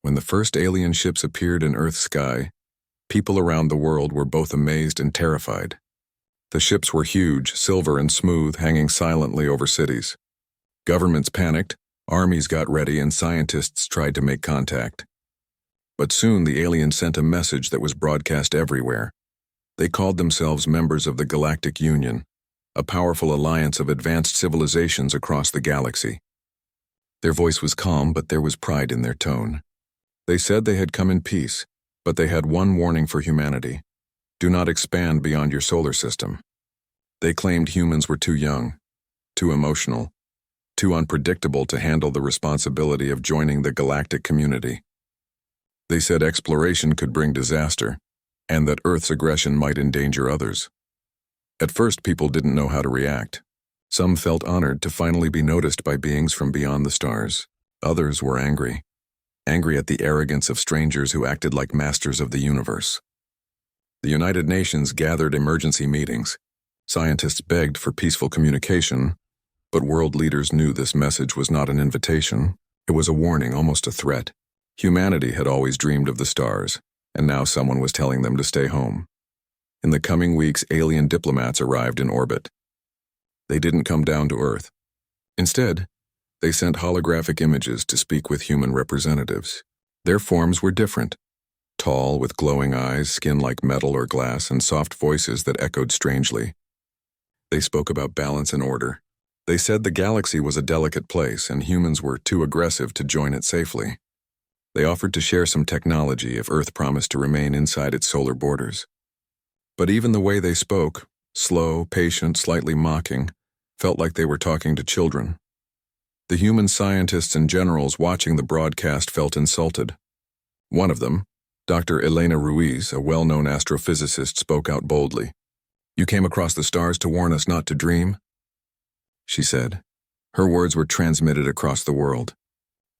When the first alien ships appeared in Earth's sky, people around the world were both amazed and terrified. The ships were huge, silver and smooth, hanging silently over cities. Governments panicked, armies got ready, and scientists tried to make contact. But soon the aliens sent a message that was broadcast everywhere. They called themselves members of the Galactic Union, a powerful alliance of advanced civilizations across the galaxy. Their voice was calm, but there was pride in their tone. They said they had come in peace, but they had one warning for humanity: do not expand beyond your solar system. They claimed humans were too young, too emotional, too unpredictable to handle the responsibility of joining the galactic community. They said exploration could bring disaster, and that Earth's aggression might endanger others. At first, people didn't know how to react. Some felt honored to finally be noticed by beings from beyond the stars. Others were angry at the arrogance of strangers who acted like masters of the universe. The United Nations gathered emergency meetings. Scientists begged for peaceful communication, but world leaders knew this message was not an invitation. It was a warning, almost a threat. Humanity had always dreamed of the stars, and now someone was telling them to stay home. In the coming weeks, alien diplomats arrived in orbit. They didn't come down to Earth. Instead, they sent holographic images to speak with human representatives. Their forms were different: tall, with glowing eyes, skin like metal or glass, and soft voices that echoed strangely. They spoke about balance and order. They said the galaxy was a delicate place and humans were too aggressive to join it safely. They offered to share some technology if Earth promised to remain inside its solar borders. But even the way they spoke, slow, patient, slightly mocking, felt like they were talking to children. The human scientists and generals watching the broadcast felt insulted. One of them, Dr. Elena Ruiz, a well-known astrophysicist, spoke out boldly. "You came across the stars to warn us not to dream?" she said. Her words were transmitted across the world.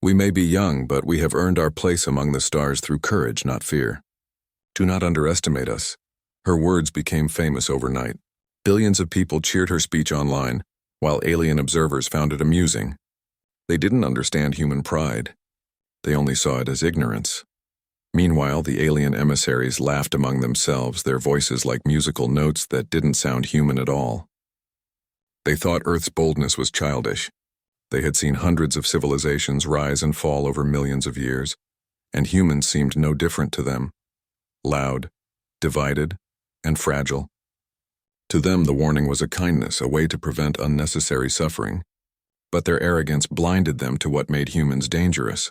"We may be young, but we have earned our place among the stars through courage, not fear. Do not underestimate us." Her words became famous overnight. Billions of people cheered her speech online, while alien observers found it amusing. They didn't understand human pride. They only saw it as ignorance. Meanwhile, the alien emissaries laughed among themselves, their voices like musical notes that didn't sound human at all. They thought Earth's boldness was childish. They had seen hundreds of civilizations rise and fall over millions of years, and humans seemed no different to them: loud, divided, and fragile. To them, the warning was a kindness, a way to prevent unnecessary suffering. But their arrogance blinded them to what made humans dangerous: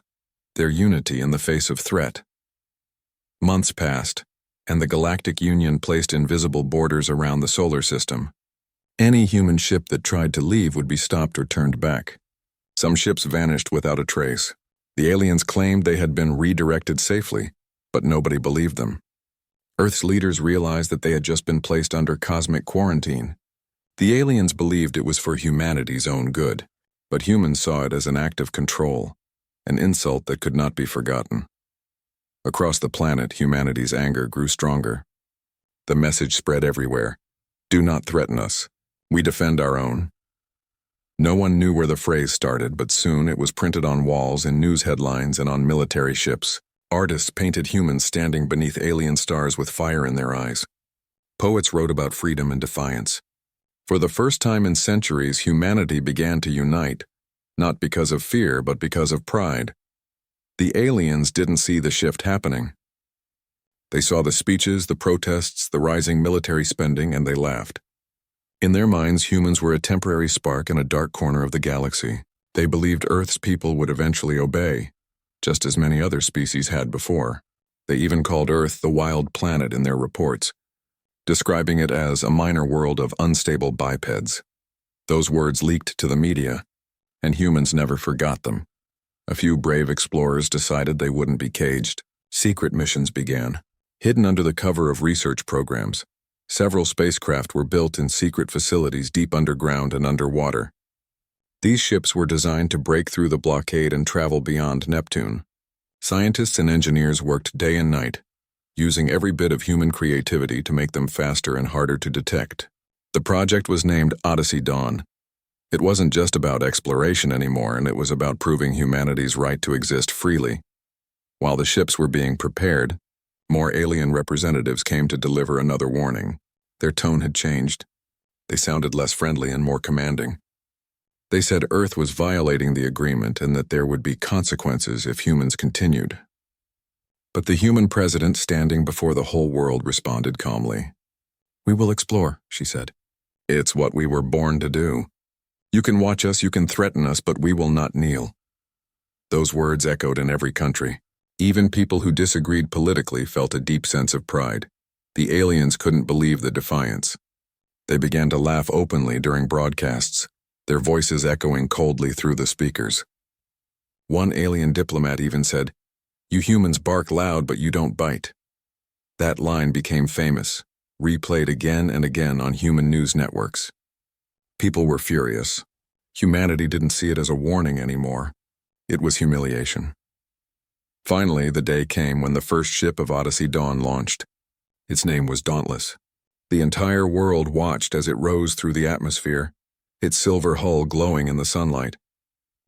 their unity in the face of threat. Months passed, and the Galactic Union placed invisible borders around the solar system. Any human ship that tried to leave would be stopped or turned back. Some ships vanished without a trace. The aliens claimed they had been redirected safely, but nobody believed them. Earth's leaders realized that they had just been placed under cosmic quarantine. The aliens believed it was for humanity's own good, but humans saw it as an act of control, an insult that could not be forgotten. Across the planet, humanity's anger grew stronger. The message spread everywhere: do not threaten us. We defend our own. No one knew where the phrase started, but soon it was printed on walls, in news headlines, and on military ships. Artists painted humans standing beneath alien stars with fire in their eyes. Poets wrote about freedom and defiance. For the first time in centuries, humanity began to unite, not because of fear, but because of pride. The aliens didn't see the shift happening. They saw the speeches, the protests, the rising military spending, and they laughed. In their minds, humans were a temporary spark in a dark corner of the galaxy. They believed Earth's people would eventually obey, just as many other species had before. They even called Earth the wild planet in their reports, describing it as a minor world of unstable bipeds. Those words leaked to the media, and humans never forgot them. A few brave explorers decided they wouldn't be caged. Secret missions began. Hidden under the cover of research programs, several spacecraft were built in secret facilities deep underground and underwater. These ships were designed to break through the blockade and travel beyond Neptune. Scientists and engineers worked day and night, using every bit of human creativity to make them faster and harder to detect. The project was named Odyssey Dawn. It wasn't just about exploration anymore, and it was about proving humanity's right to exist freely. While the ships were being prepared, more alien representatives came to deliver another warning. Their tone had changed. They sounded less friendly and more commanding. They said Earth was violating the agreement and that there would be consequences if humans continued. But the human president standing before the whole world responded calmly. "We will explore," she said. "It's what we were born to do. You can watch us, you can threaten us, but we will not kneel." Those words echoed in every country. Even people who disagreed politically felt a deep sense of pride. The aliens couldn't believe the defiance. They began to laugh openly during broadcasts, their voices echoing coldly through the speakers. One alien diplomat even said, "You humans bark loud, but you don't bite." That line became famous, replayed again and again on human news networks. People were furious. Humanity didn't see it as a warning anymore. It was humiliation. Finally, the day came when the first ship of Odyssey Dawn launched. Its name was Dauntless. The entire world watched as it rose through the atmosphere, its silver hull glowing in the sunlight.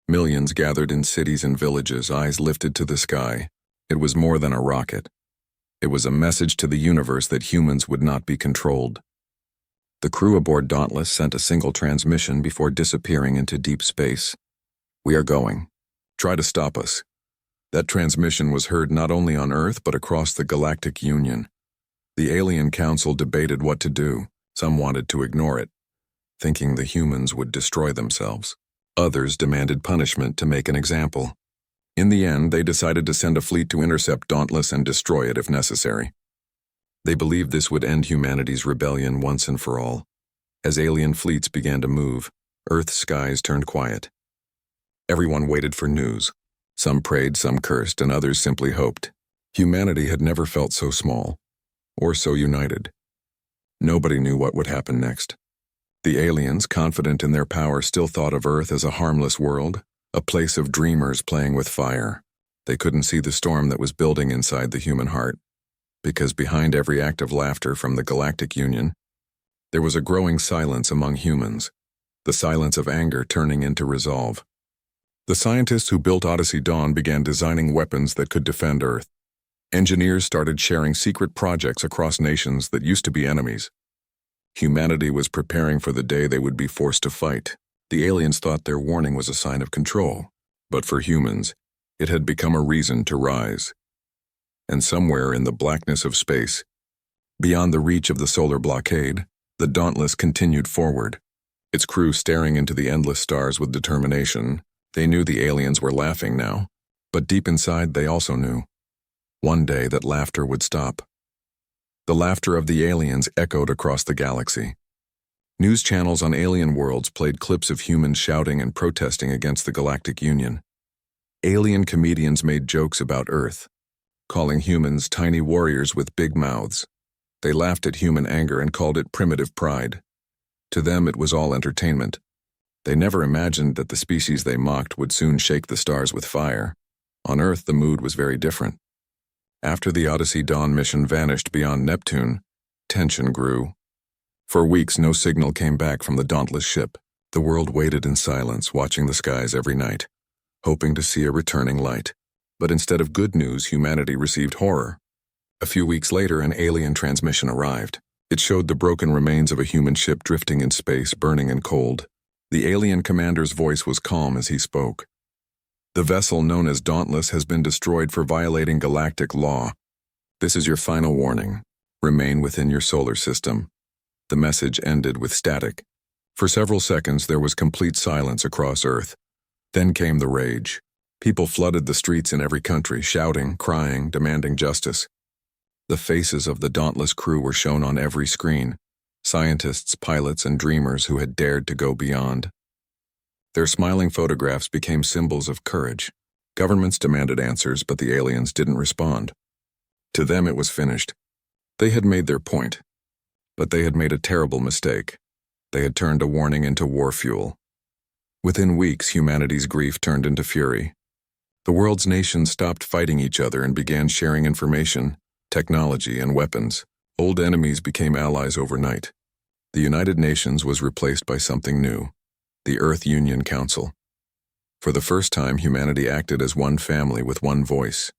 Millions gathered in cities and villages, eyes lifted to the sky. It was more than a rocket. It was a message to the universe that humans would not be controlled. The crew aboard Dauntless sent a single transmission before disappearing into deep space. "We are going. Try to stop us." That transmission was heard not only on Earth but across the Galactic Union. The Alien Council debated what to do. Some wanted to ignore it, thinking the humans would destroy themselves. Others demanded punishment to make an example. In the end, they decided to send a fleet to intercept Dauntless and destroy it if necessary. They believed this would end humanity's rebellion once and for all. As alien fleets began to move, Earth's skies turned quiet. Everyone waited for news. Some prayed, some cursed, and others simply hoped. Humanity had never felt so small, or so united. Nobody knew what would happen next. The aliens, confident in their power, still thought of Earth as a harmless world, a place of dreamers playing with fire. They couldn't see the storm that was building inside the human heart, because behind every act of laughter from the Galactic Union, there was a growing silence among humans, the silence of anger turning into resolve. The scientists who built Odyssey Dawn began designing weapons that could defend Earth. Engineers started sharing secret projects across nations that used to be enemies. Humanity was preparing for the day they would be forced to fight. The aliens thought their warning was a sign of control, but for humans, it had become a reason to rise. And somewhere in the blackness of space, beyond the reach of the solar blockade, the Dauntless continued forward, its crew staring into the endless stars with determination. They knew the aliens were laughing now, but deep inside they also knew. One day that laughter would stop. The laughter of the aliens echoed across the galaxy. News channels on alien worlds played clips of humans shouting and protesting against the Galactic Union. Alien comedians made jokes about Earth, calling humans tiny warriors with big mouths. They laughed at human anger and called it primitive pride. To them it was all entertainment. They never imagined that the species they mocked would soon shake the stars with fire. On Earth, the mood was very different. After the Odyssey Dawn mission vanished beyond Neptune, tension grew. For weeks, no signal came back from the Dauntless ship. The world waited in silence, watching the skies every night, hoping to see a returning light. But instead of good news, humanity received horror. A few weeks later, an alien transmission arrived. It showed the broken remains of a human ship drifting in space, burning and cold. The alien commander's voice was calm as he spoke. "The vessel known as Dauntless has been destroyed for violating galactic law. This is your final warning. Remain within your solar system." The message ended with static. For several seconds, there was complete silence across Earth. Then came the rage. People flooded the streets in every country, shouting, crying, demanding justice. The faces of the Dauntless crew were shown on every screen. Scientists, pilots, and dreamers who had dared to go beyond. Their smiling photographs became symbols of courage. Governments demanded answers, but the aliens didn't respond. To them it was finished. They had made their point. But they had made a terrible mistake. They had turned a warning into war fuel. Within weeks, humanity's grief turned into fury. The world's nations stopped fighting each other and began sharing information, technology, and weapons. Old enemies became allies overnight. The United Nations was replaced by something new, the Earth Union Council. For the first time, humanity acted as one family with one voice.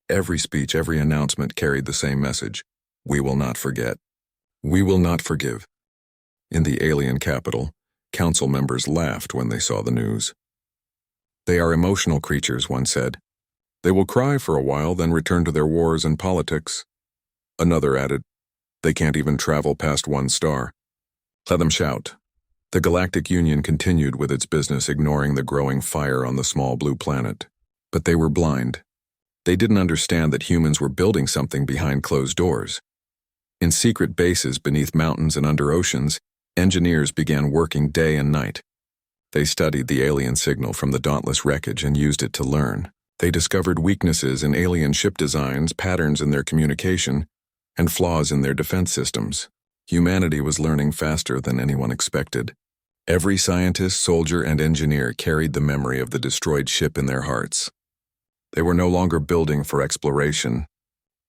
Every speech, every announcement carried the same message. We will not forget. We will not forgive. In the alien capital, council members laughed when they saw the news. They are emotional creatures, one said. They will cry for a while, then return to their wars and politics. Another added, they can't even travel past one star. Let them shout. The Galactic Union continued with its business, ignoring the growing fire on the small blue planet. But they were blind. They didn't understand that humans were building something behind closed doors. In secret bases beneath mountains and under oceans, engineers began working day and night. They studied the alien signal from the dauntless wreckage and used it to learn. They discovered weaknesses in alien ship designs, patterns in their communication, and flaws in their defense systems. Humanity was learning faster than anyone expected. Every scientist, soldier, and engineer carried the memory of the destroyed ship in their hearts. They were no longer building for exploration.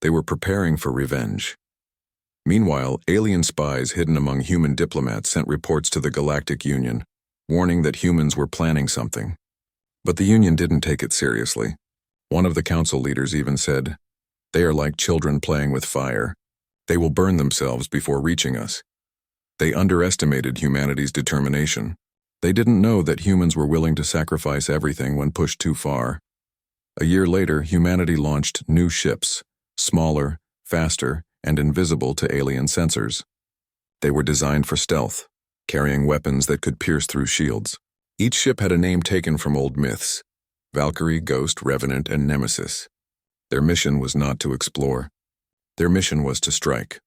They were preparing for revenge. Meanwhile, alien spies hidden among human diplomats sent reports to the Galactic Union, warning that humans were planning something. But the Union didn't take it seriously. One of the council leaders even said, "They are like children playing with fire. They will burn themselves before reaching us." They underestimated humanity's determination. They didn't know that humans were willing to sacrifice everything when pushed too far. A year later, humanity launched new ships, smaller, faster, and invisible to alien sensors. They were designed for stealth, carrying weapons that could pierce through shields. Each ship had a name taken from old myths: Valkyrie, Ghost, Revenant, and Nemesis. Their mission was not to explore. Their mission was to strike.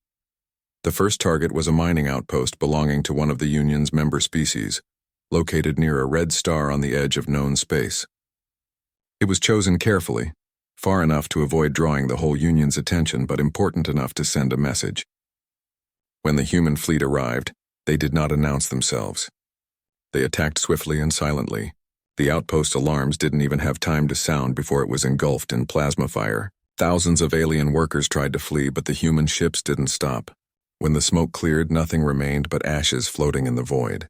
The first target was a mining outpost belonging to one of the Union's member species, located near a red star on the edge of known space. It was chosen carefully, far enough to avoid drawing the whole Union's attention, but important enough to send a message. When the human fleet arrived, they did not announce themselves. They attacked swiftly and silently. The outpost alarms didn't even have time to sound before it was engulfed in plasma fire. Thousands of alien workers tried to flee, but the human ships didn't stop. When the smoke cleared, nothing remained but ashes floating in the void.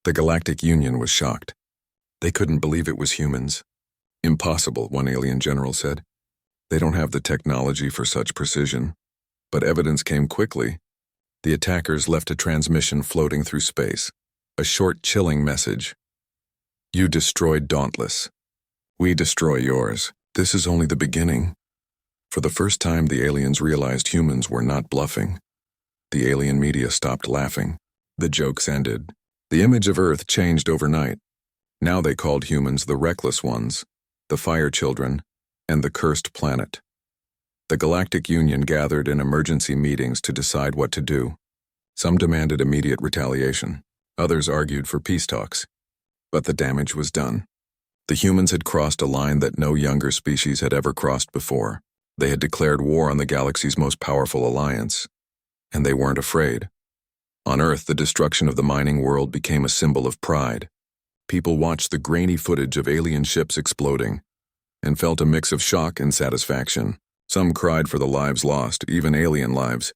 The Galactic Union was shocked. They couldn't believe it was humans. "Impossible," one alien general said. "They don't have the technology for such precision." But evidence came quickly. The attackers left a transmission floating through space. A short, chilling message. "You destroyed Dauntless. We destroy yours. This is only the beginning." For the first time, the aliens realized humans were not bluffing. The alien media stopped laughing. The jokes ended. The image of Earth changed overnight. Now they called humans the reckless ones, the fire children, and the cursed planet. The Galactic Union gathered in emergency meetings to decide what to do. Some demanded immediate retaliation. Others argued for peace talks. But the damage was done. The humans had crossed a line that no younger species had ever crossed before. They had declared war on the galaxy's most powerful alliance. And they weren't afraid. On Earth, the destruction of the mining world became a symbol of pride. People watched the grainy footage of alien ships exploding and felt a mix of shock and satisfaction. Some cried for the lives lost, even alien lives,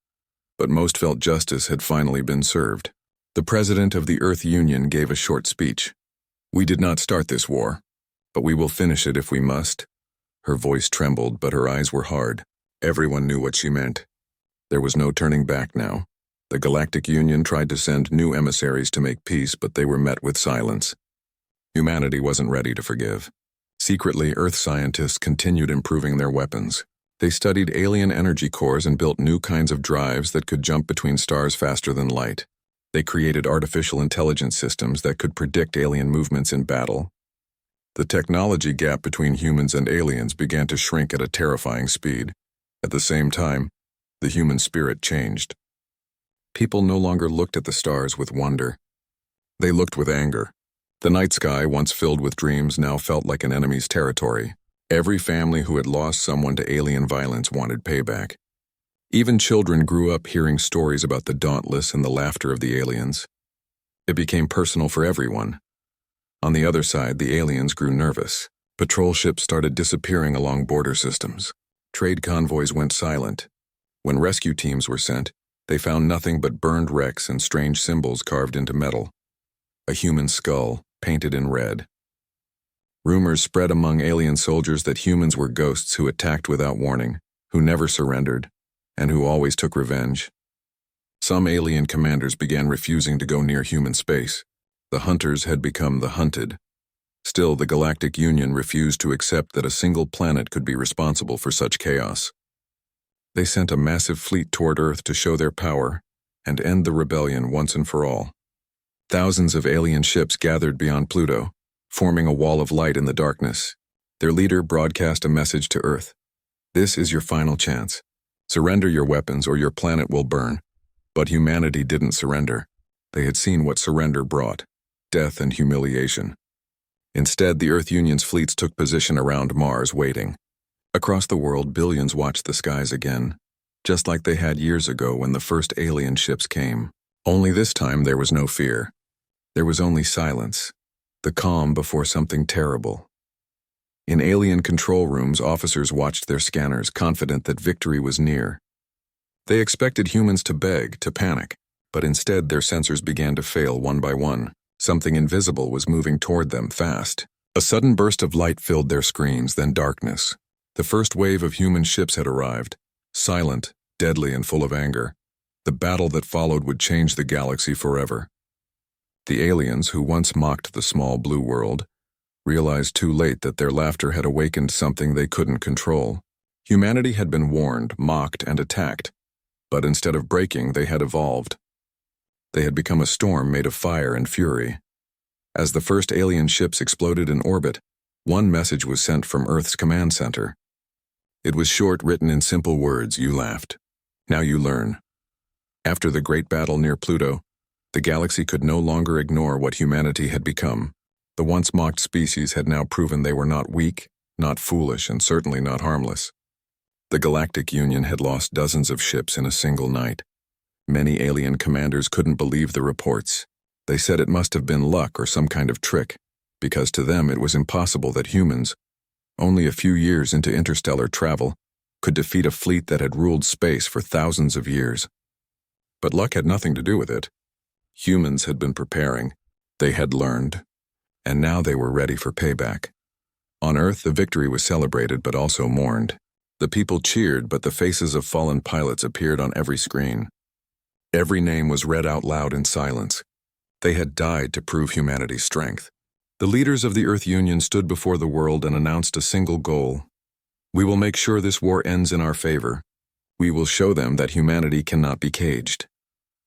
but most felt justice had finally been served. The president of the Earth Union gave a short speech. "We did not start this war, but we will finish it if we must." Her voice trembled, but her eyes were hard. Everyone knew what she meant. There was no turning back now. The Galactic Union tried to send new emissaries to make peace, but they were met with silence. Humanity wasn't ready to forgive. Secretly, Earth scientists continued improving their weapons. They studied alien energy cores and built new kinds of drives that could jump between stars faster than light. They created artificial intelligence systems that could predict alien movements in battle. The technology gap between humans and aliens began to shrink at a terrifying speed. At the same time, the human spirit changed. People no longer looked at the stars with wonder. They looked with anger. The night sky, once filled with dreams, now felt like an enemy's territory. Every family who had lost someone to alien violence wanted payback. Even children grew up hearing stories about the Dauntless and the laughter of the aliens. It became personal for everyone. On the other side, the aliens grew nervous. Patrol ships started disappearing along border systems. Trade convoys went silent. When rescue teams were sent, they found nothing but burned wrecks and strange symbols carved into metal. A human skull, painted in red. Rumors spread among alien soldiers that humans were ghosts who attacked without warning, who never surrendered, and who always took revenge. Some alien commanders began refusing to go near human space. The hunters had become the hunted. Still, the Galactic Union refused to accept that a single planet could be responsible for such chaos. They sent a massive fleet toward Earth to show their power and end the rebellion once and for all. Thousands of alien ships gathered beyond Pluto, forming a wall of light in the darkness. Their leader broadcast a message to Earth. This is your final chance. Surrender your weapons or your planet will burn. But humanity didn't surrender. They had seen what surrender brought: death and humiliation. Instead, the Earth Union's fleets took position around Mars, waiting. Across the world, billions watched the skies again, just like they had years ago when the first alien ships came. Only this time there was no fear. There was only silence, the calm before something terrible. In alien control rooms, officers watched their scanners, confident that victory was near. They expected humans to beg, to panic, but instead their sensors began to fail one by one. Something invisible was moving toward them fast. A sudden burst of light filled their screens, then darkness. The first wave of human ships had arrived, silent, deadly, and full of anger. The battle that followed would change the galaxy forever. The aliens, who once mocked the small blue world, realized too late that their laughter had awakened something they couldn't control. Humanity had been warned, mocked, and attacked, but instead of breaking, they had evolved. They had become a storm made of fire and fury. As the first alien ships exploded in orbit, one message was sent from Earth's command center. It was short, written in simple words: "You laughed. Now you learn." After the great battle near Pluto, the galaxy could no longer ignore what humanity had become. The once mocked species had now proven they were not weak, not foolish, and certainly not harmless. The Galactic Union had lost dozens of ships in a single night. Many alien commanders couldn't believe the reports. They said it must have been luck or some kind of trick, because to them it was impossible that humans, only a few years into interstellar travel, could defeat a fleet that had ruled space for thousands of years. But luck had nothing to do with it. Humans had been preparing. They had learned. And now they were ready for payback. On Earth, the victory was celebrated but also mourned. The people cheered, but the faces of fallen pilots appeared on every screen. Every name was read out loud in silence. They had died to prove humanity's strength. The leaders of the Earth Union stood before the world and announced a single goal. "We will make sure this war ends in our favor. We will show them that humanity cannot be caged."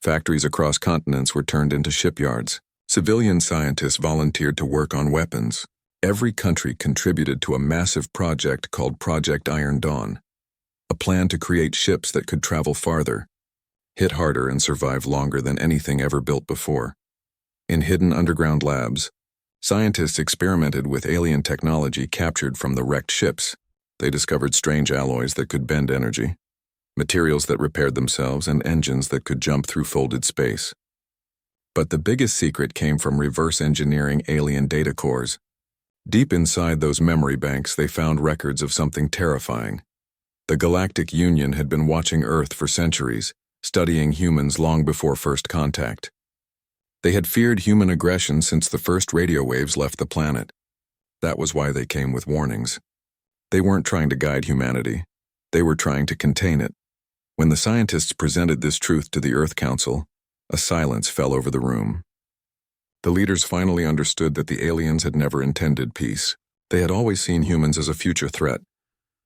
Factories across continents were turned into shipyards. Civilian scientists volunteered to work on weapons. Every country contributed to a massive project called Project Iron Dawn, a plan to create ships that could travel farther, hit harder, and survive longer than anything ever built before. In hidden underground labs, scientists experimented with alien technology captured from the wrecked ships. They discovered strange alloys that could bend energy, materials that repaired themselves, and engines that could jump through folded space. But the biggest secret came from reverse engineering alien data cores. Deep inside those memory banks, they found records of something terrifying. The Galactic Union had been watching Earth for centuries, studying humans long before first contact. They had feared human aggression since the first radio waves left the planet. That was why they came with warnings. They weren't trying to guide humanity. They were trying to contain it. When the scientists presented this truth to the Earth Council, a silence fell over the room. The leaders finally understood that the aliens had never intended peace. They had always seen humans as a future threat,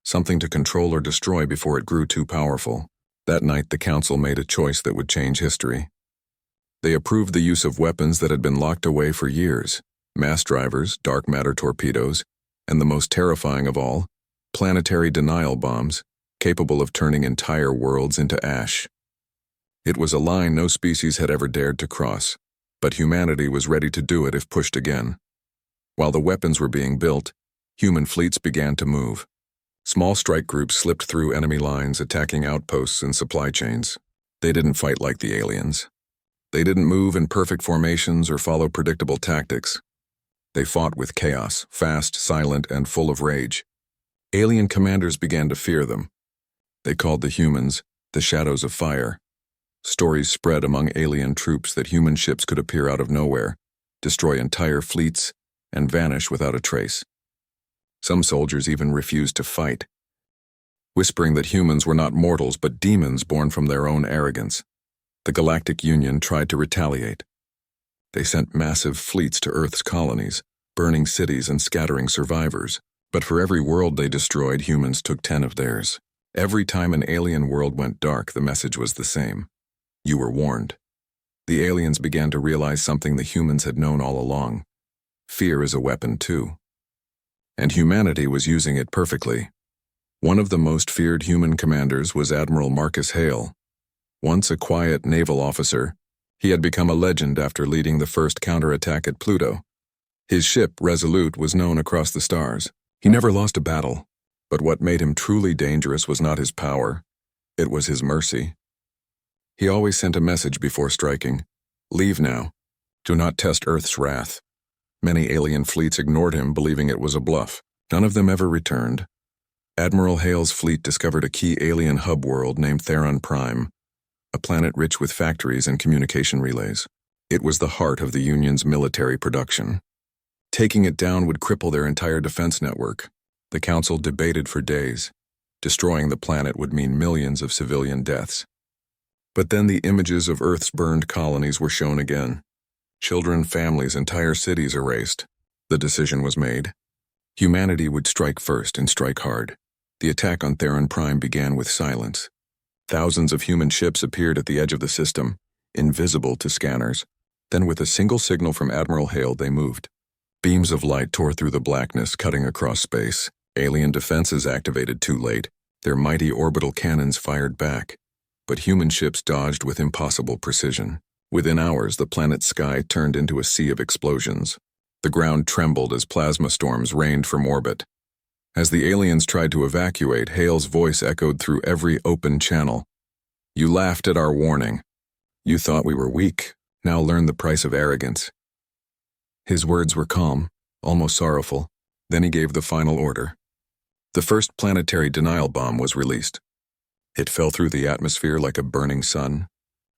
something to control or destroy before it grew too powerful. That night, the council made a choice that would change history. They approved the use of weapons that had been locked away for years: mass drivers, dark matter torpedoes, and the most terrifying of all, planetary denial bombs, capable of turning entire worlds into ash. It was a line no species had ever dared to cross, but humanity was ready to do it if pushed again. While the weapons were being built, human fleets began to move. Small strike groups slipped through enemy lines, attacking outposts and supply chains. They didn't fight like the aliens. They didn't move in perfect formations or follow predictable tactics. They fought with chaos, fast, silent, and full of rage. Alien commanders began to fear them. They called the humans the Shadows of Fire. Stories spread among alien troops that human ships could appear out of nowhere, destroy entire fleets, and vanish without a trace. Some soldiers even refused to fight, whispering that humans were not mortals but demons born from their own arrogance. The Galactic Union tried to retaliate. They sent massive fleets to Earth's colonies, burning cities and scattering survivors. But for every world they destroyed, humans took 10 of theirs. Every time an alien world went dark, the message was the same. You were warned. The aliens began to realize something the humans had known all along. Fear is a weapon too. And humanity was using it perfectly. One of the most feared human commanders was Admiral Marcus Hale. Once a quiet naval officer, he had become a legend after leading the first counterattack at Pluto. His ship, Resolute, was known across the stars. He never lost a battle, but what made him truly dangerous was not his power, it was his mercy. He always sent a message before striking. Leave now. Do not test Earth's wrath. Many alien fleets ignored him, believing it was a bluff. None of them ever returned. Admiral Hale's fleet discovered a key alien hub world named Theron Prime, a planet rich with factories and communication relays. It was the heart of the Union's military production. Taking it down would cripple their entire defense network. The Council debated for days. Destroying the planet would mean millions of civilian deaths. But then the images of Earth's burned colonies were shown again. Children, families, entire cities erased. The decision was made. Humanity would strike first and strike hard. The attack on Theron Prime began with silence. Thousands of human ships appeared at the edge of the system, invisible to scanners. Then with a single signal from Admiral Hale, they moved. Beams of light tore through the blackness, cutting across space. Alien defenses activated too late. Their mighty orbital cannons fired back. But human ships dodged with impossible precision. Within hours, the planet's sky turned into a sea of explosions. The ground trembled as plasma storms rained from orbit. As the aliens tried to evacuate, Hale's voice echoed through every open channel. You laughed at our warning. You thought we were weak. Now learn the price of arrogance. His words were calm, almost sorrowful. Then he gave the final order. The first planetary denial bomb was released. It fell through the atmosphere like a burning sun.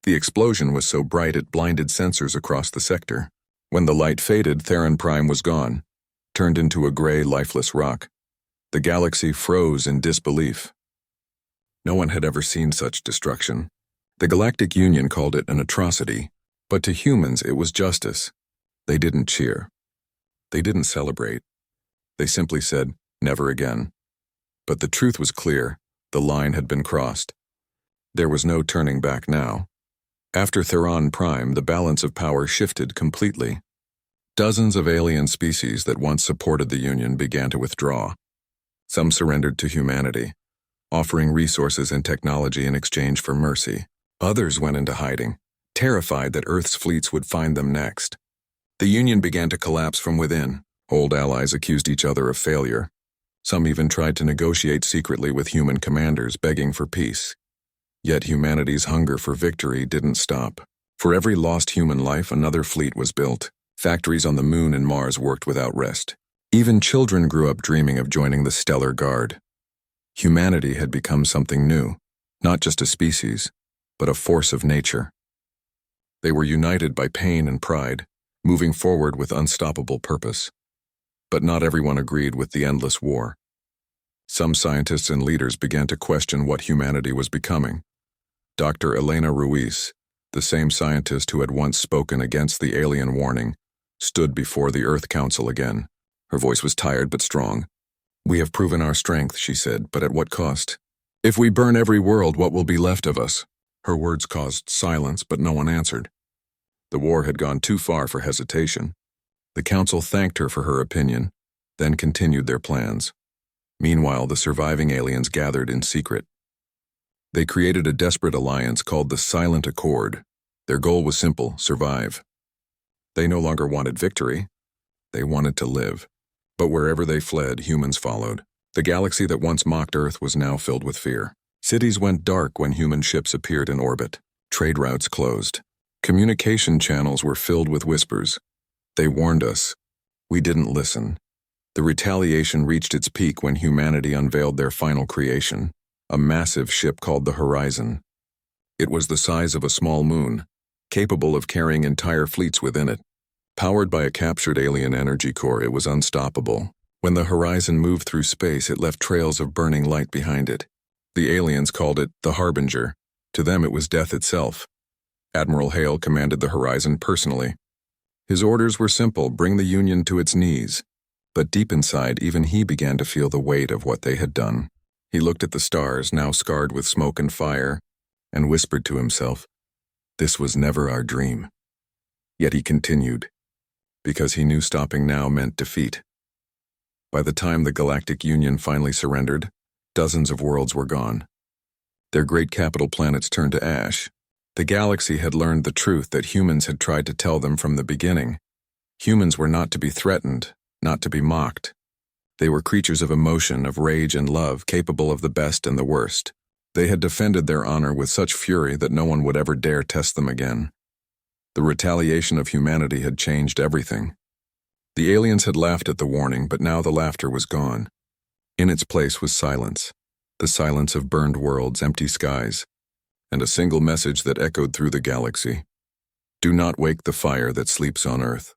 The explosion was so bright it blinded sensors across the sector. When the light faded, Theron Prime was gone, turned into a gray, lifeless rock. The galaxy froze in disbelief. No one had ever seen such destruction. The Galactic Union called it an atrocity, but to humans it was justice. They didn't cheer. They didn't celebrate. They simply said, never again. But the truth was clear. The line had been crossed. There was no turning back now. After Theron Prime, the balance of power shifted completely. Dozens of alien species that once supported the Union began to withdraw. Some surrendered to humanity, offering resources and technology in exchange for mercy. Others went into hiding, terrified that Earth's fleets would find them next. The Union began to collapse from within. Old allies accused each other of failure. Some even tried to negotiate secretly with human commanders, begging for peace. Yet humanity's hunger for victory didn't stop. For every lost human life, another fleet was built. Factories on the Moon and Mars worked without rest. Even children grew up dreaming of joining the Stellar Guard. Humanity had become something new, not just a species, but a force of nature. They were united by pain and pride, moving forward with unstoppable purpose. But not everyone agreed with the endless war. Some scientists and leaders began to question what humanity was becoming. Dr. Elena Ruiz, the same scientist who had once spoken against the alien warning, stood before the Earth Council again. Her voice was tired but strong. We have proven our strength, she said, but at what cost? If we burn every world, what will be left of us? Her words caused silence, but no one answered. The war had gone too far for hesitation. The council thanked her for her opinion, then continued their plans. Meanwhile, the surviving aliens gathered in secret. They created a desperate alliance called the Silent Accord. Their goal was simple: survive. They no longer wanted victory. They wanted to live. But wherever they fled, humans followed. The galaxy that once mocked Earth was now filled with fear. Cities went dark when human ships appeared in orbit. Trade routes closed. Communication channels were filled with whispers. They warned us. We didn't listen. The retaliation reached its peak when humanity unveiled their final creation, a massive ship called the Horizon. It was the size of a small moon, capable of carrying entire fleets within it. Powered by a captured alien energy core, it was unstoppable. When the horizon moved through space, it left trails of burning light behind it. The aliens called it the Harbinger. To them it was death itself. Admiral Hale commanded the horizon personally. His orders were simple: bring the Union to its knees. But deep inside, even he began to feel the weight of what they had done. He looked at the stars, now scarred with smoke and fire, and whispered to himself, "This was never our dream." Yet he continued, because he knew stopping now meant defeat. By the time the Galactic Union finally surrendered, dozens of worlds were gone. Their great capital planets turned to ash. The galaxy had learned the truth that humans had tried to tell them from the beginning. Humans were not to be threatened, not to be mocked. They were creatures of emotion, of rage and love, capable of the best and the worst. They had defended their honor with such fury that no one would ever dare test them again. The retaliation of humanity had changed everything. The aliens had laughed at the warning, but now the laughter was gone. In its place was silence, the silence of burned worlds, empty skies, and a single message that echoed through the galaxy: do not wake the fire that sleeps on Earth.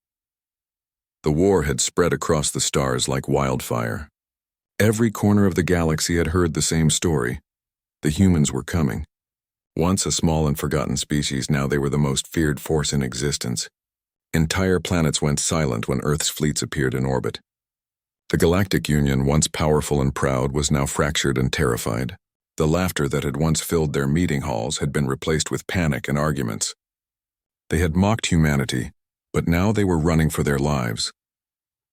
The war had spread across the stars like wildfire. Every corner of the galaxy had heard the same story. The humans were coming. Once a small and forgotten species, now they were the most feared force in existence. Entire planets went silent when Earth's fleets appeared in orbit. The Galactic Union, once powerful and proud, was now fractured and terrified. The laughter that had once filled their meeting halls had been replaced with panic and arguments. They had mocked humanity, but now they were running for their lives.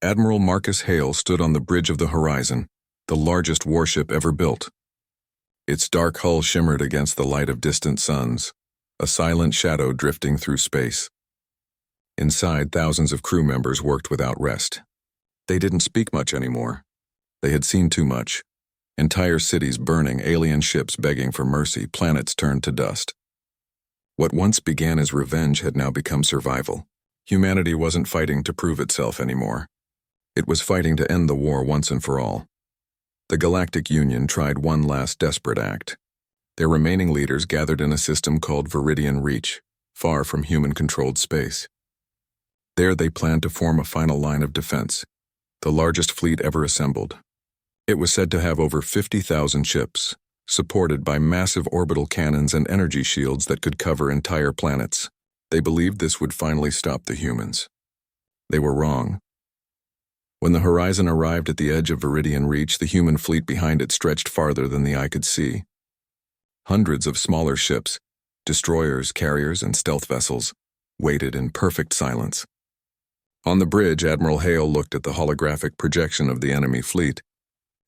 Admiral Marcus Hale stood on the bridge of the horizon, the largest warship ever built. Its dark hull shimmered against the light of distant suns, a silent shadow drifting through space. Inside, thousands of crew members worked without rest. They didn't speak much anymore. They had seen too much. Entire cities burning, alien ships begging for mercy, planets turned to dust. What once began as revenge had now become survival. Humanity wasn't fighting to prove itself anymore. It was fighting to end the war once and for all. The Galactic Union tried one last desperate act. Their remaining leaders gathered in a system called Vidian Reach, far from human-controlled space. There they planned to form a final line of defense, the largest fleet ever assembled. It was said to have over 50,000 ships, supported by massive orbital cannons and energy shields that could cover entire planets. They believed this would finally stop the humans. They were wrong. When the horizon arrived at the edge of Vidian Reach, the human fleet behind it stretched farther than the eye could see. Hundreds of smaller ships, destroyers, carriers, and stealth vessels, waited in perfect silence. On the bridge, Admiral Hale looked at the holographic projection of the enemy fleet.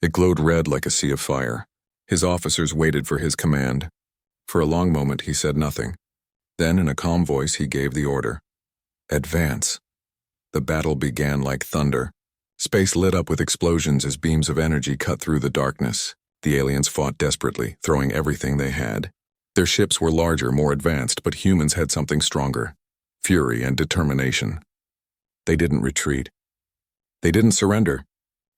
It glowed red like a sea of fire. His officers waited for his command. For a long moment, he said nothing. Then, in a calm voice, he gave the order: advance. The battle began like thunder. Space lit up with explosions as beams of energy cut through the darkness. The aliens fought desperately, throwing everything they had. Their ships were larger, more advanced, but humans had something stronger: fury and determination. They didn't retreat. They didn't surrender.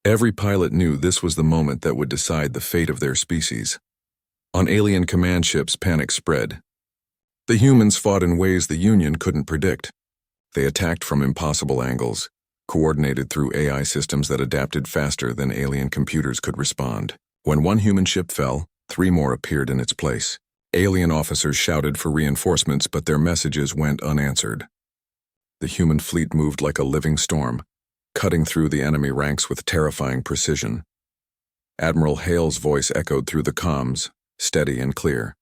Every pilot knew this was the moment that would decide the fate of their species. On alien command ships, panic spread. The humans fought in ways the Union couldn't predict. They attacked from impossible angles, coordinated through AI systems that adapted faster than alien computers could respond. When one human ship fell, 3 more appeared in its place. Alien officers shouted for reinforcements, but their messages went unanswered. The human fleet moved like a living storm, cutting through the enemy ranks with terrifying precision. Admiral Hale's voice echoed through the comms, steady and clear: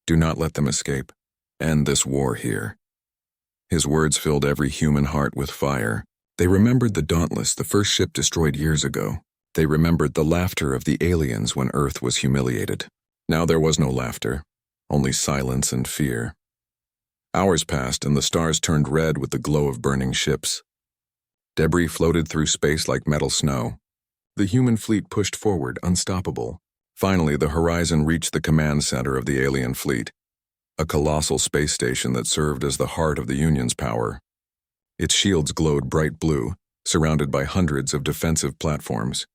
do not let them escape. End this war here. His words filled every human heart with fire. They remembered the Dauntless, the first ship destroyed years ago. They remembered the laughter of the aliens when Earth was humiliated. Now there was no laughter, only silence and fear. Hours passed, and the stars turned red with the glow of burning ships. Debris floated through space like metal snow. The human fleet pushed forward, unstoppable. Finally, the horizon reached the command center of the alien fleet, a colossal space station that served as the heart of the Union's power. Its shields glowed bright blue, surrounded by hundreds of defensive platforms.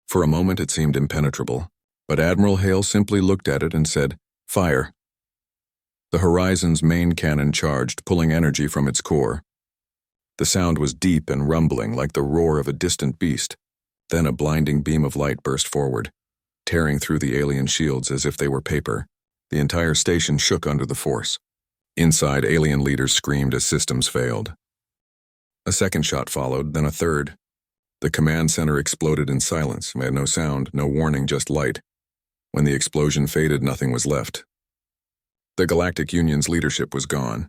For a moment it seemed impenetrable, but Admiral Hale simply looked at it and said, "Fire." The horizon's main cannon charged, pulling energy from its core. The sound was deep and rumbling, like the roar of a distant beast. Then a blinding beam of light burst forward, tearing through the alien shields as if they were paper. The entire station shook under the force. Inside, alien leaders screamed as systems failed. A second shot followed, then a third. The command center exploded in silence. It had no sound, no warning, just light. When the explosion faded, nothing was left. The Galactic Union's leadership was gone.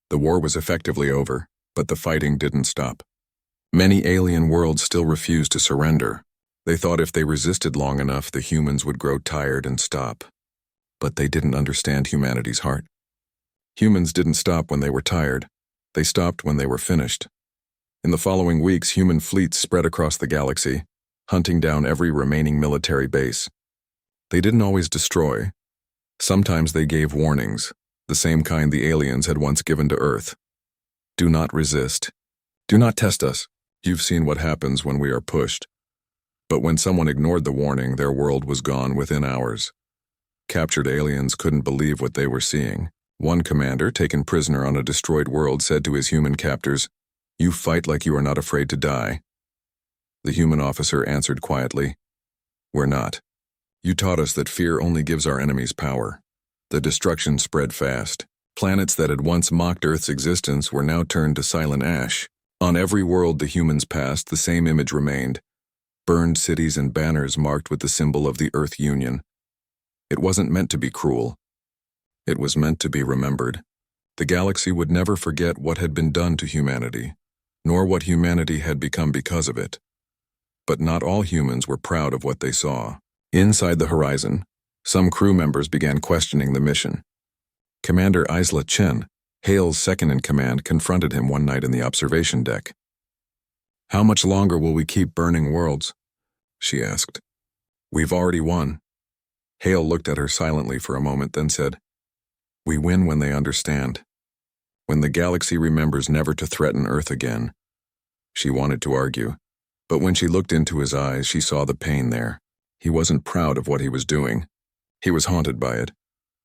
The war was effectively over, but the fighting didn't stop. Many alien worlds still refused to surrender. They thought if they resisted long enough, the humans would grow tired and stop. But they didn't understand humanity's heart. Humans didn't stop when they were tired. They stopped when they were finished. In the following weeks, human fleets spread across the galaxy, hunting down every remaining military base. They didn't always destroy. Sometimes they gave warnings, the same kind the aliens had once given to Earth. Do not resist. Do not test us. You've seen what happens when we are pushed. But when someone ignored the warning, their world was gone within hours. Captured aliens couldn't believe what they were seeing. One commander, taken prisoner on a destroyed world, said to his human captors, "You fight like you are not afraid to die." The human officer answered quietly, "We're not. You taught us that fear only gives our enemies power." The destruction spread fast. Planets that had once mocked Earth's existence were now turned to silent ash. On every world the humans passed, the same image remained. Burned cities and banners marked with the symbol of the Earth Union. It wasn't meant to be cruel. It was meant to be remembered. The galaxy would never forget what had been done to humanity, nor what humanity had become because of it. But not all humans were proud of what they saw. Inside the horizon, some crew members began questioning the mission. Commander Isla Chen, Hale's second-in-command, confronted him one night in the observation deck. "How much longer will we keep burning worlds?" she asked. "We've already won." Hale looked at her silently for a moment, then said, "We win when they understand. When the galaxy remembers never to threaten Earth again." She wanted to argue, but when she looked into his eyes, she saw the pain there. He wasn't proud of what he was doing. He was haunted by it.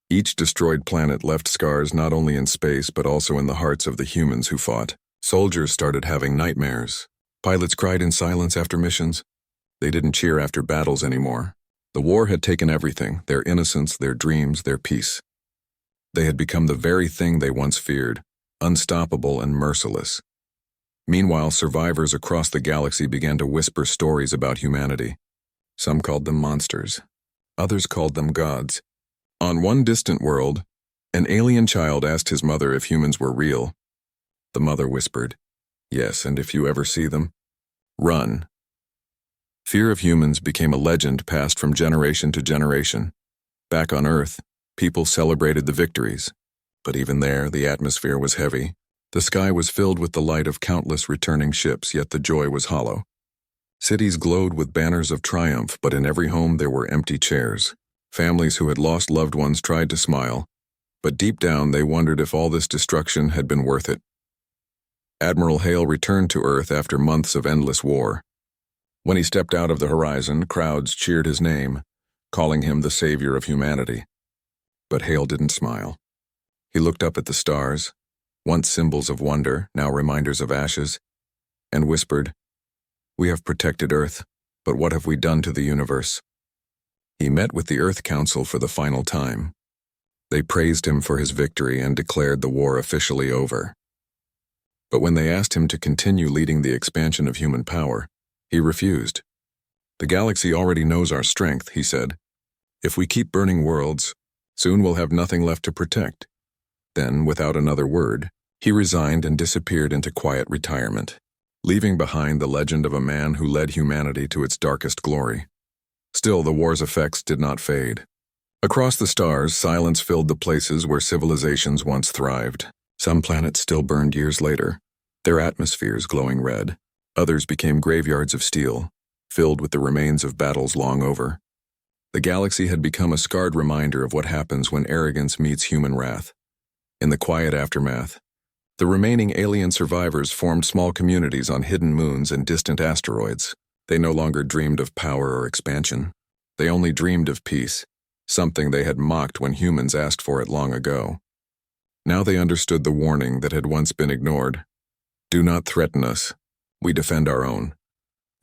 Each destroyed planet left scars not only in space but also in the hearts of the humans who fought. Soldiers started having nightmares. Pilots cried in silence after missions. They didn't cheer after battles anymore. The war had taken everything, their innocence, their dreams, their peace. They had become the very thing they once feared, unstoppable and merciless. Meanwhile, survivors across the galaxy began to whisper stories about humanity. Some called them monsters. Others called them gods. On one distant world, an alien child asked his mother if humans were real. The mother whispered, "Yes, and if you ever see them, run." Fear of humans became a legend passed from generation to generation. Back on Earth, people celebrated the victories. But even there, the atmosphere was heavy. The sky was filled with the light of countless returning ships, yet the joy was hollow. Cities glowed with banners of triumph, but in every home there were empty chairs. Families who had lost loved ones tried to smile, but deep down they wondered if all this destruction had been worth it. Admiral Hale returned to Earth after months of endless war. When he stepped out of the horizon, crowds cheered his name, calling him the savior of humanity. But Hale didn't smile. He looked up at the stars, once symbols of wonder, now reminders of ashes, and whispered, "We have protected Earth, but what have we done to the universe?" He met with the Earth Council for the final time. They praised him for his victory and declared the war officially over. But when they asked him to continue leading the expansion of human power, he refused. "The galaxy already knows our strength," he said. "If we keep burning worlds, soon we'll have nothing left to protect." Then, without another word, he resigned and disappeared into quiet retirement, leaving behind the legend of a man who led humanity to its darkest glory. Still, the war's effects did not fade. Across the stars, silence filled the places where civilizations once thrived. Some planets still burned years later, their atmospheres glowing red. Others became graveyards of steel, filled with the remains of battles long over. The galaxy had become a scarred reminder of what happens when arrogance meets human wrath. In the quiet aftermath, the remaining alien survivors formed small communities on hidden moons and distant asteroids. They no longer dreamed of power or expansion. They only dreamed of peace, something they had mocked when humans asked for it long ago. Now they understood the warning that had once been ignored. Do not threaten us. We defend our own.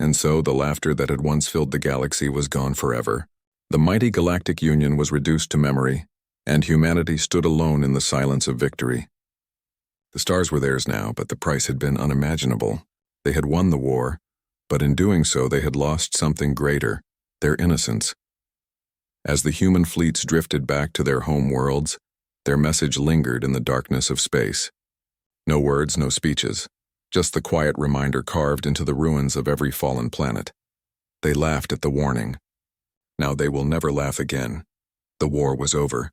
And so the laughter that had once filled the galaxy was gone forever. The mighty Galactic Union was reduced to memory, and humanity stood alone in the silence of victory. The stars were theirs now, but the price had been unimaginable. They had won the war, but in doing so they had lost something greater, their innocence. As the human fleets drifted back to their home worlds, their message lingered in the darkness of space. No words, no speeches, just the quiet reminder carved into the ruins of every fallen planet. They laughed at the warning. Now they will never laugh again. The war was over.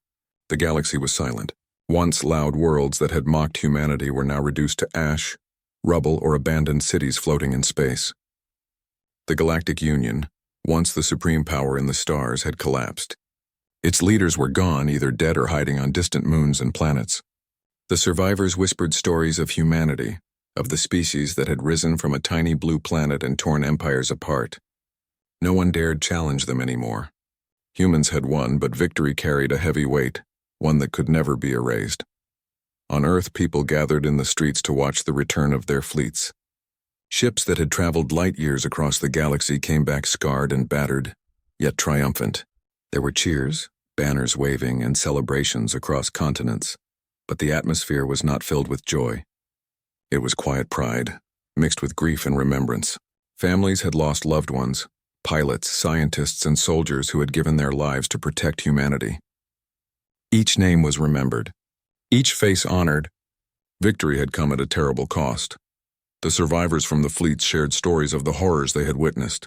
The galaxy was silent. Once loud worlds that had mocked humanity were now reduced to ash, rubble, or abandoned cities floating in space. The Galactic Union, once the supreme power in the stars, had collapsed. Its leaders were gone, either dead or hiding on distant moons and planets. The survivors whispered stories of humanity, of the species that had risen from a tiny blue planet and torn empires apart. No one dared challenge them anymore. Humans had won, but victory carried a heavy weight, one that could never be erased. On Earth, people gathered in the streets to watch the return of their fleets. Ships that had traveled light years across the galaxy came back scarred and battered, yet triumphant. There were cheers, banners waving, and celebrations across continents, but the atmosphere was not filled with joy. It was quiet pride, mixed with grief and remembrance. Families had lost loved ones, pilots, scientists, and soldiers who had given their lives to protect humanity. Each name was remembered, each face honored. Victory had come at a terrible cost. The survivors from the fleets shared stories of the horrors they had witnessed.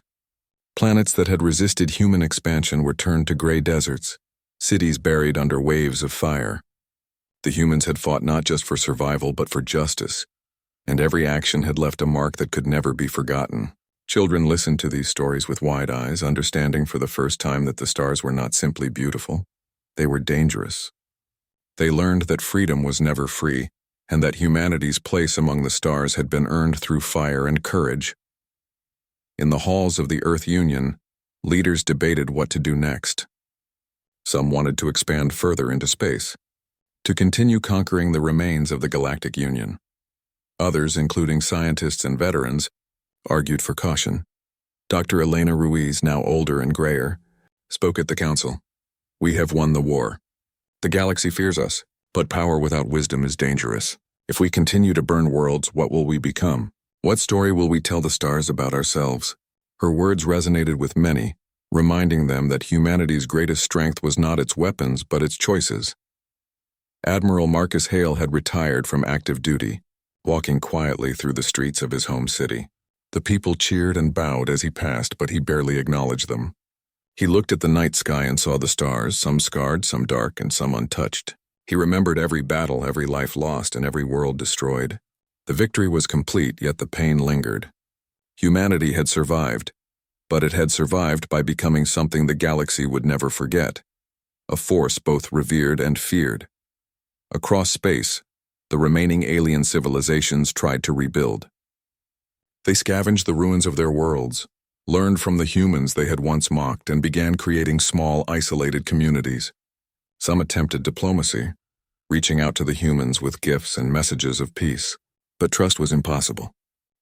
Planets that had resisted human expansion were turned to gray deserts, cities buried under waves of fire. The humans had fought not just for survival but for justice, and every action had left a mark that could never be forgotten. Children listened to these stories with wide eyes, understanding for the first time that the stars were not simply beautiful, they were dangerous. They learned that freedom was never free, and that humanity's place among the stars had been earned through fire and courage. In the halls of the Earth Union, leaders debated what to do next. Some wanted to expand further into space, to continue conquering the remains of the Galactic Union. Others, including scientists and veterans, argued for caution. Dr. Elena Ruiz, now older and grayer, spoke at the council. "We have won the war. The galaxy fears us, but power without wisdom is dangerous. If we continue to burn worlds, what will we become? What story will we tell the stars about ourselves?" Her words resonated with many, reminding them that humanity's greatest strength was not its weapons but its choices. Admiral Marcus Hale had retired from active duty, walking quietly through the streets of his home city. The people cheered and bowed as he passed, but he barely acknowledged them. He looked at the night sky and saw the stars, some scarred, some dark, and some untouched. He remembered every battle, every life lost, and every world destroyed. The victory was complete, yet the pain lingered. Humanity had survived, but it had survived by becoming something the galaxy would never forget, a force both revered and feared. Across space, the remaining alien civilizations tried to rebuild. They scavenged the ruins of their worlds, learned from the humans they had once mocked, and began creating small, isolated communities. Some attempted diplomacy, reaching out to the humans with gifts and messages of peace, but trust was impossible.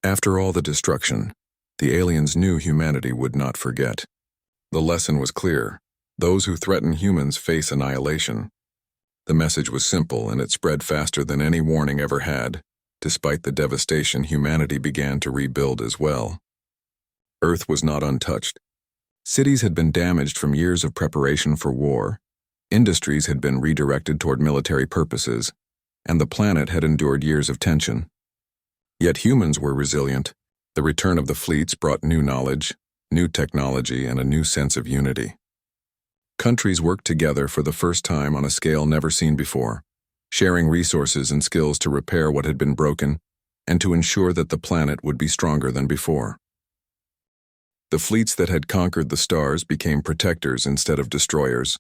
After all the destruction, the aliens knew humanity would not forget. The lesson was clear: those who threaten humans face annihilation. The message was simple, and it spread faster than any warning ever had. Despite the devastation, humanity began to rebuild as well. Earth was not untouched. Cities had been damaged from years of preparation for war. Industries had been redirected toward military purposes, and the planet had endured years of tension. Yet humans were resilient. The return of the fleets brought new knowledge, new technology, and a new sense of unity. Countries worked together for the first time on a scale never seen before, sharing resources and skills to repair what had been broken and to ensure that the planet would be stronger than before. The fleets that had conquered the stars became protectors instead of destroyers.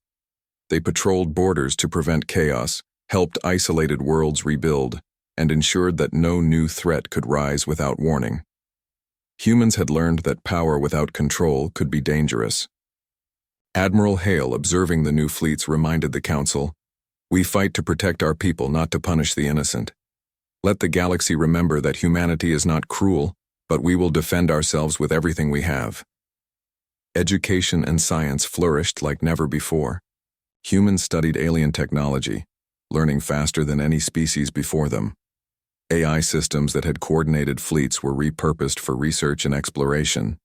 They patrolled borders to prevent chaos, helped isolated worlds rebuild, and ensured that no new threat could rise without warning. Humans had learned that power without control could be dangerous. Admiral Hale, observing the new fleets, reminded the Council, "We fight to protect our people, not to punish the innocent. Let the galaxy remember that humanity is not cruel, but we will defend ourselves with everything we have. Education and science flourished like never before. Humans studied alien technology, learning faster than any species before them. AI systems that had coordinated fleets were repurposed for research and exploration.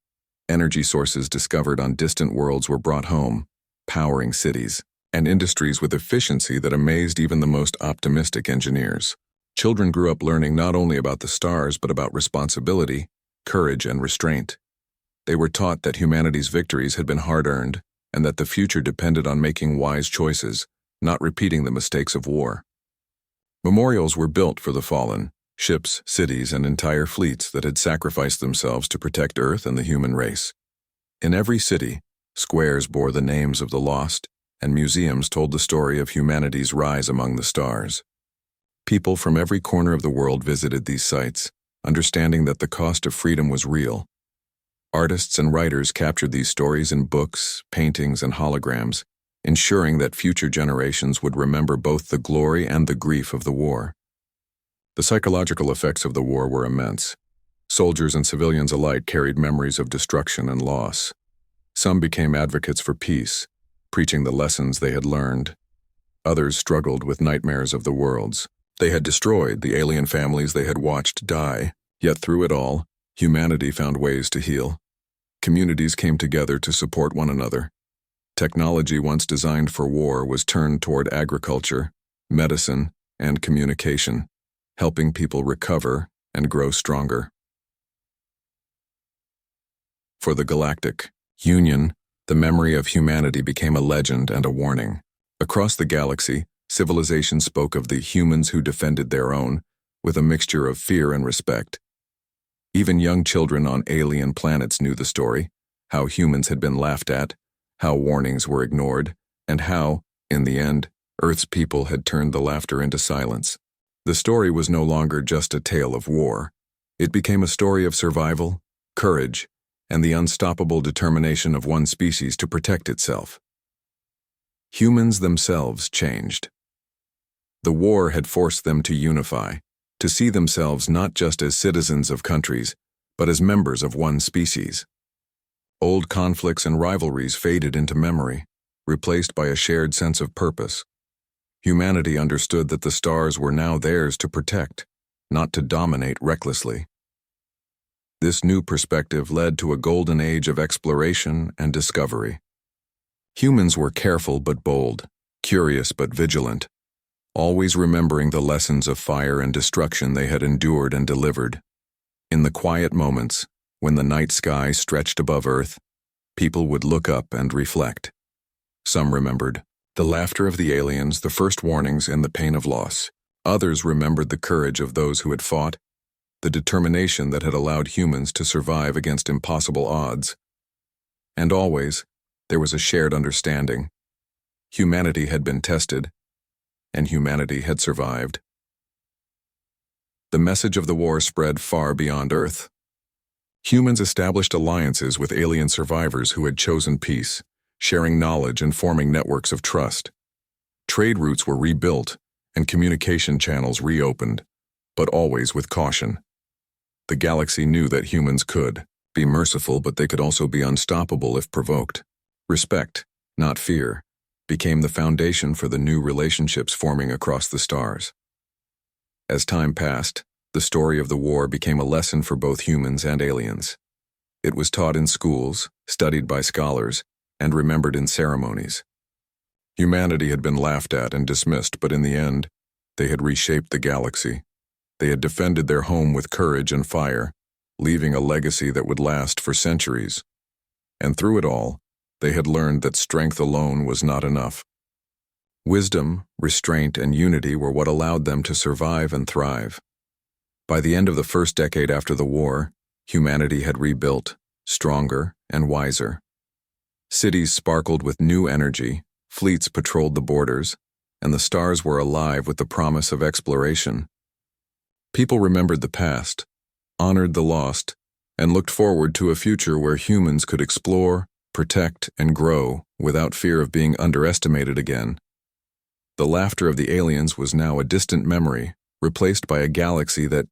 Energy sources discovered on distant worlds were brought home, powering cities and industries with efficiency that amazed even the most optimistic engineers. Children grew up learning not only about the stars but about responsibility, courage, and restraint. They were taught that humanity's victories had been hard-earned and that the future depended on making wise choices, not repeating the mistakes of war. Memorials were built for the fallen, ships, cities, and entire fleets that had sacrificed themselves to protect Earth and the human race. In every city, squares bore the names of the lost, and museums told the story of humanity's rise among the stars. People from every corner of the world visited these sites, understanding that the cost of freedom was real. Artists and writers captured these stories in books, paintings, and holograms, ensuring that future generations would remember both the glory and the grief of the war. The psychological effects of the war were immense. Soldiers and civilians alike carried memories of destruction and loss. Some became advocates for peace, preaching the lessons they had learned. Others struggled with nightmares of the worlds. They had destroyed the alien families they had watched die, yet through it all, humanity found ways to heal. Communities came together to support one another. Technology once designed for war was turned toward agriculture, medicine, and communication, helping people recover and grow stronger. For the Galactic Union, the memory of humanity became a legend and a warning. Across the galaxy, civilization spoke of the humans who defended their own, with a mixture of fear and respect. Even young children on alien planets knew the story, how humans had been laughed at, how warnings were ignored, and how, in the end, Earth's people had turned the laughter into silence. The story was no longer just a tale of war. It became a story of survival, courage, and the unstoppable determination of one species to protect itself. Humans themselves changed. The war had forced them to unify, to see themselves not just as citizens of countries, but as members of one species. Old conflicts and rivalries faded into memory, replaced by a shared sense of purpose. Humanity understood that the stars were now theirs to protect, not to dominate recklessly. This new perspective led to a golden age of exploration and discovery. Humans were careful but bold, curious but vigilant, always remembering the lessons of fire and destruction they had endured and delivered. In the quiet moments, when the night sky stretched above Earth, people would look up and reflect. Some remembered the laughter of the aliens, the first warnings, and the pain of loss. Others remembered the courage of those who had fought, the determination that had allowed humans to survive against impossible odds. And always, there was a shared understanding. Humanity had been tested, and humanity had survived. The message of the war spread far beyond Earth. Humans established alliances with alien survivors who had chosen peace, sharing knowledge and forming networks of trust. Trade routes were rebuilt and communication channels reopened, but always with caution. The galaxy knew that humans could be merciful, but they could also be unstoppable if provoked. Respect, not fear, became the foundation for the new relationships forming across the stars. As time passed, the story of the war became a lesson for both humans and aliens. It was taught in schools, studied by scholars, and remembered in ceremonies. Humanity had been laughed at and dismissed, but in the end, they had reshaped the galaxy. They had defended their home with courage and fire, leaving a legacy that would last for centuries. And through it all, they had learned that strength alone was not enough. Wisdom, restraint, and unity were what allowed them to survive and thrive. By the end of the first decade after the war, humanity had rebuilt, stronger and wiser. Cities sparkled with new energy, fleets patrolled the borders, and the stars were alive with the promise of exploration. People remembered the past, honored the lost, and looked forward to a future where humans could explore, protect, and grow without fear of being underestimated again. The laughter of the aliens was now a distant memory, replaced by a galaxy that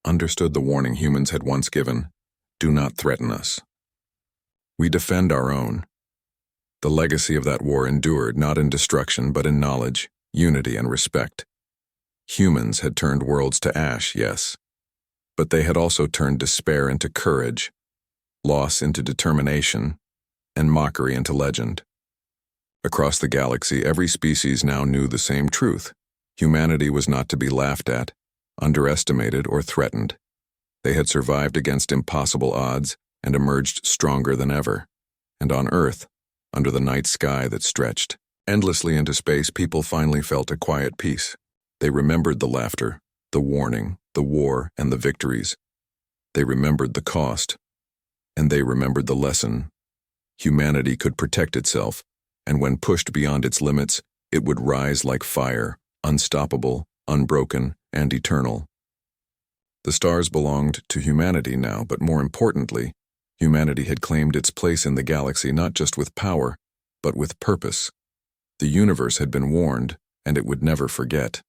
understood the warning humans had once given: do not threaten us. We defend our own. The legacy of that war endured not in destruction but in knowledge, unity, and respect. Humans had turned worlds to ash, yes, but they had also turned despair into courage, loss into determination, and mockery into legend. Across the galaxy, every species now knew the same truth. Humanity was not to be laughed at, underestimated, or threatened. They had survived against impossible odds and emerged stronger than ever. And on Earth, under the night sky that stretched endlessly into space, people finally felt a quiet peace. They remembered the laughter, the warning, the war, and the victories. They remembered the cost, and they remembered the lesson. Humanity could protect itself, and when pushed beyond its limits, it would rise like fire, unstoppable, unbroken, and eternal. The stars belonged to humanity now, but more importantly, humanity had claimed its place in the galaxy not just with power, but with purpose. The universe had been warned, and it would never forget.